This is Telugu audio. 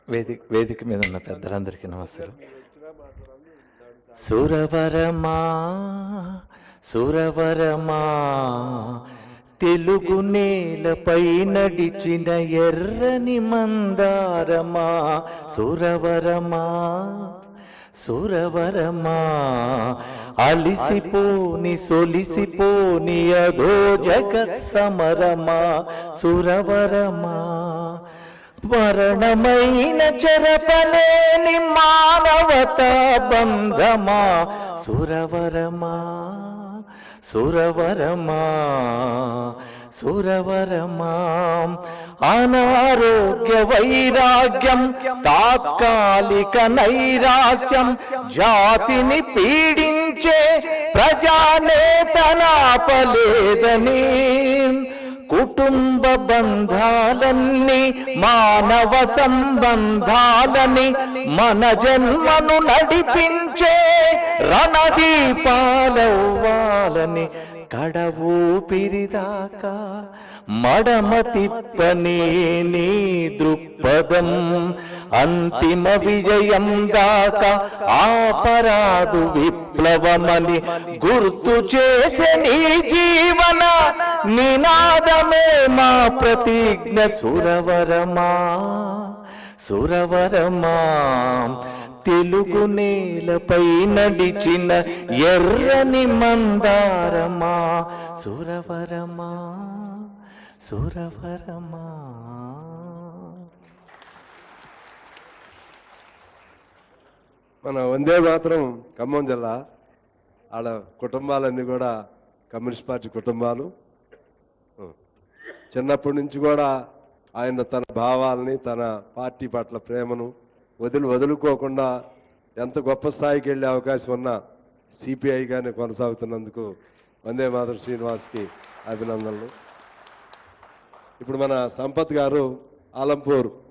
వేదిక మీద ఉన్న పెద్దలందరికీ నమస్కారం. సురవరమా సురవరమా తెలుగు నేలపై నడిచిన ఎర్రని మందారమా సురవరమా సురవరమా అలిసిపోని సొలిసిపోని అదో జగత్ సమరమా సురవరమా మరణమైన చెరపలేని మానవతా బంధమా సురవరమా సురవరమా సురవరమా అనారోగ్య వైరాగ్యం తాత్కాలిక నైరాస్యం జాతిని పీడించే ప్రజానేతనాపలేదని కుటుంబ బంధాలన్నీ మానవ సంబంధాలని మన జన్మను నడిపించే రణదీపాలవ్వాలని కడవూపిరిదాకా మడమ తిప్పని నీ దృక్పథం అంతిమ విజయం దాకా ఆపరాదు విప్లవమని గుర్తు చేసే నీ జీవన నినాదమే మా ప్రతిజ్ఞ సురవరమా సురవరమా తెలుగు నేలపై నడిచిన ఎర్రని మందారమా సురవరమా సురవరమా. మన వందే మాత్రం ఖమ్మం జిల్లా ఆడ కుటుంబాలన్నీ కూడా కమ్యూనిస్ట్ పార్టీ కుటుంబాలు. చిన్నప్పటి నుంచి కూడా ఆయన తన భావాలని తన పార్టీ పట్ల ప్రేమను వదులుకోకుండా ఎంత గొప్ప స్థాయికి వెళ్ళే అవకాశం ఉన్నా సిపిఐగానే కొనసాగుతున్నందుకు వందే మాతరం శ్రీనివాస్కి అభినందనలు. ఇప్పుడు మన సంపత్ గారు ఆలంపూర్